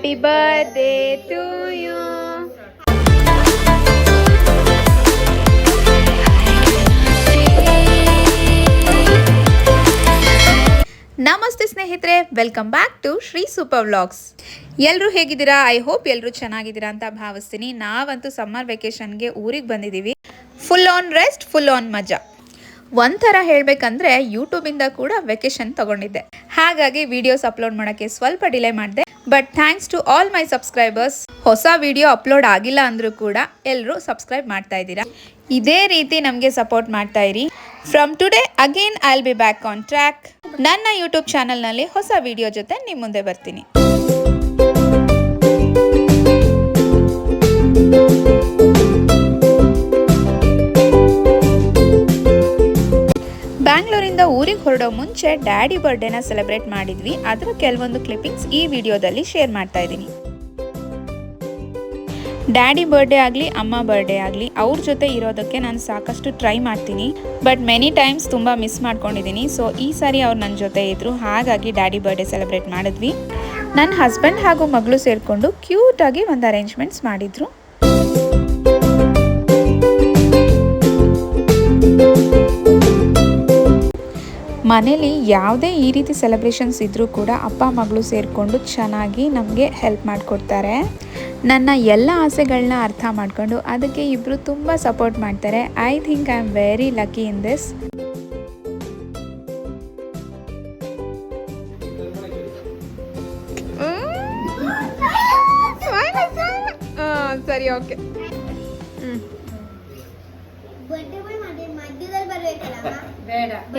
Happy birthday to you. ನಮಸ್ತೆ ಸ್ನೇಹಿತರೆ, welcome back to Shri super vlogs. ಎಲ್ಲರೂ ಹೇಗಿದ್ದೀರಾ? ಐ ಹೋಪ್ ಎಲ್ಲರೂ ಚೆನ್ನಾಗಿದ್ದೀರಾ ಅಂತ ಭಾವಿಸ್ತೀನಿ. ನಾವಂತೂ ಸಮ್ಮರ್ ವೆಕೇಷನ್ಗೆ ಊರಿಗೆ ಬಂದಿದ್ದೀವಿ. Full on rest, full on ಮಜಾ. ಒಂಥರ ಹೇಳಬೇಕಂದ್ರೆ ಯೂಟ್ಯೂಬಿಂದ ಕೂಡ ವೆಕೇಷನ್ ತಗೊಂಡಿದ್ದೆ. ಹಾಗಾಗಿ ವಿಡಿಯೋಸ್ ಅಪ್ಲೋಡ್ ಮಾಡೋಕ್ಕೆ ಸ್ವಲ್ಪ ಡಿಲೇ ಮಾಡಿದೆ. But thanks to all my subscribers. ಹೊಸ ವಿಡಿಯೋ ಅಪ್ಲೋಡ್ ಆಗಿಲ್ಲ ಅಂದರೂ ಕೂಡ ಎಲ್ಲರೂ ಸಬ್ಸ್ಕ್ರೈಬ್ ಮಾಡ್ತಾ ಇದ್ದೀರಾ. ಇದೇ ರೀತಿ ನಮಗೆ ಸಪೋರ್ಟ್ ಮಾಡ್ತಾ ಇರಿ. From today again I will be back on track. ನನ್ನ ಯೂಟ್ಯೂಬ್ ಚಾನಲ್ನಲ್ಲಿ ಹೊಸ ವಿಡಿಯೋ ಜೊತೆ ನಿಮ್ಮ ಮುಂದೆ ಬರ್ತೀನಿ. ಬ್ಯಾಂಗ್ಳೂರಿಂದ ಊರಿಗೆ ಹೊರಡೋ ಮುಂಚೆ ಡ್ಯಾಡಿ ಬರ್ಡೇನ ಸೆಲೆಬ್ರೇಟ್ ಮಾಡಿದ್ವಿ. ಅದರ ಕೆಲವೊಂದು ಕ್ಲಿಪ್ಪಿಂಗ್ಸ್ ಈ ವಿಡಿಯೋದಲ್ಲಿ ಶೇರ್ ಮಾಡ್ತಾ ಇದ್ದೀನಿ. ಡ್ಯಾಡಿ ಬರ್ಡೇ ಆಗಲಿ ಅಮ್ಮ ಬರ್ಡೇ ಆಗಲಿ ಅವ್ರ ಜೊತೆ ಇರೋದಕ್ಕೆ ನಾನು ಸಾಕಷ್ಟು ಟ್ರೈ ಮಾಡ್ತೀನಿ. ಬಟ್ ಮೆನಿ ಟೈಮ್ಸ್ ತುಂಬ ಮಿಸ್ ಮಾಡ್ಕೊಂಡಿದ್ದೀನಿ. ಸೊ ಈ ಸಾರಿ ಅವ್ರು ನನ್ನ ಜೊತೆ ಇದ್ದರು. ಹಾಗಾಗಿ ಡ್ಯಾಡಿ ಬರ್ಡೇ ಸೆಲೆಬ್ರೇಟ್ ಮಾಡಿದ್ವಿ. ನನ್ನ ಹಸ್ಬೆಂಡ್ ಹಾಗೂ ಮಗಳು ಸೇರಿಕೊಂಡು ಕ್ಯೂಟಾಗಿ ಒಂದು ಅರೇಂಜ್ಮೆಂಟ್ಸ್ ಮಾಡಿದರು. ಮನೇಲಿ ಯಾವುದೇ ಈ ರೀತಿ ಸೆಲೆಬ್ರೇಷನ್ಸ್ ಇದ್ದರೂ ಕೂಡ ಅಪ್ಪ ಮಗಳು ಸೇರಿಕೊಂಡು ಚೆನ್ನಾಗಿ ನಮಗೆ ಹೆಲ್ಪ್ ಮಾಡಿಕೊಡ್ತಾರೆ. ನನ್ನ ಎಲ್ಲ ಆಸೆಗಳನ್ನ ಅರ್ಥ ಮಾಡಿಕೊಂಡು ಅದಕ್ಕೆ ಇಬ್ಬರು ತುಂಬ ಸಪೋರ್ಟ್ ಮಾಡ್ತಾರೆ. I think I am very lucky in this. ಸರಿ, ಓಕೆ.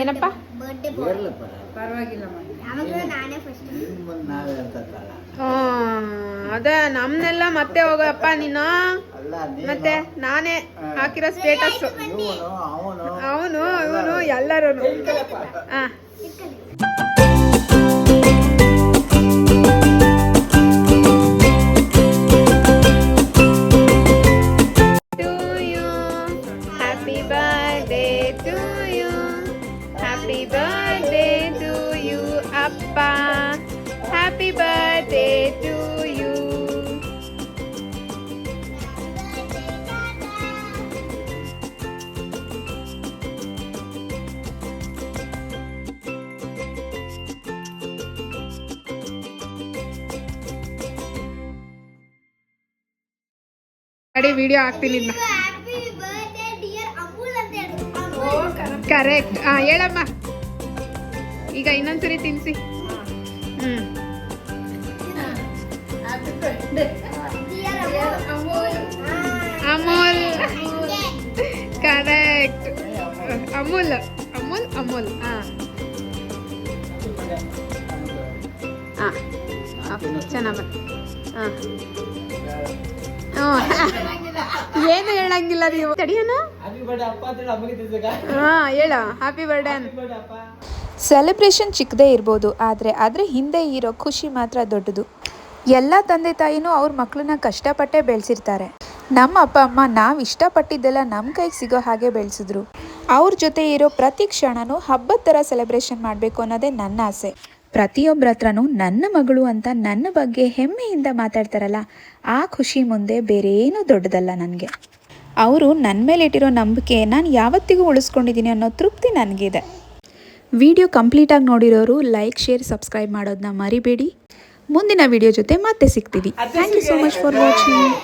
ಏನಪ್ಪ ಅದೇ ನಮ್ನೆಲ್ಲ ಮತ್ತೆ ಹೋಗಪ್ಪ ನೀನು. ಮತ್ತೆ ನಾನೇ ಹಾಕಿರೋ ಸ್ಟೇಟಸ್ ಅವನು ಇವನು ಎಲ್ಲರೂ. Happy birthday to you, Appa. Happy birthday to you. Video ಹಾಕ್ತೀನಿ. ಕರೆಕ್ಟ್. ಹೇಳಮ್ಮ ಈಗ ಇನ್ನೊಂದ್ಸರಿ ತಿನ್ಸಿ. ಅಮೂಲ್. ಕರೆಕ್ಟ್. ಅಮೂಲ್ ಅಮೂಲ್ ಅಮೂಲ್. ಚೆನ್ನಾಗ. ಏನು ಹೇಳಂಗಿಲ್ಲ ನೀವು. ತಡಿಯೋಣ. ಹೇಳ ಹ್ಯಾಪಿ ಬರ್ಡೇ. ಸೆಲೆಬ್ರೇಷನ್ ಚಿಕ್ಕದೇ ಇರ್ಬೋದು, ಆದರೆ ಅದರ ಹಿಂದೆ ಇರೋ ಖುಷಿ ಮಾತ್ರ ದೊಡ್ಡದು. ಎಲ್ಲ ತಂದೆ ತಾಯಿನೂ ಅವ್ರ ಮಕ್ಕಳನ್ನ ಕಷ್ಟಪಟ್ಟೆ ಬೆಳೆಸಿರ್ತಾರೆ. ನಮ್ಮ ಅಪ್ಪ ಅಮ್ಮ ನಾವು ಇಷ್ಟಪಟ್ಟಿದ್ದೆಲ್ಲ ನಮ್ಮ ಕೈಗೆ ಸಿಗೋ ಹಾಗೆ ಬೆಳೆಸಿದ್ರು. ಅವ್ರ ಜೊತೆ ಇರೋ ಪ್ರತಿ ಕ್ಷಣನೂ ಹಬ್ಬದ ಥರ ಸೆಲೆಬ್ರೇಷನ್ ಮಾಡಬೇಕು ಅನ್ನೋದೇ ನನ್ನ ಆಸೆ. ಪ್ರತಿಯೊಬ್ಬರ ಹತ್ರನೂ ನನ್ನ ಮಗಳು ಅಂತ ನನ್ನ ಬಗ್ಗೆ ಹೆಮ್ಮೆಯಿಂದ ಮಾತಾಡ್ತಾರಲ್ಲ, ಆ ಖುಷಿ ಮುಂದೆ ಬೇರೆ ಏನೂ ದೊಡ್ಡದಲ್ಲ ನನಗೆ. ಅವರು ನನ್ನ ಮೇಲೆ ಇಟ್ಟಿರೋ ನಂಬಿಕೆ ನಾನು ಯಾವತ್ತಿಗೂ ಉಳಿಸ್ಕೊಂಡಿದ್ದೀನಿ ಅನ್ನೋ ತೃಪ್ತಿ ನನಗಿದೆ. ವಿಡಿಯೋ ಕಂಪ್ಲೀಟಾಗಿ ನೋಡಿರೋರು ಲೈಕ್, ಶೇರ್, ಸಬ್ಸ್ಕ್ರೈಬ್ ಮಾಡೋದನ್ನ ಮರಿಬೇಡಿ. ಮುಂದಿನ ವಿಡಿಯೋ ಜೊತೆ ಮತ್ತೆ ಸಿಗ್ತೀವಿ. Thank you so much for watching.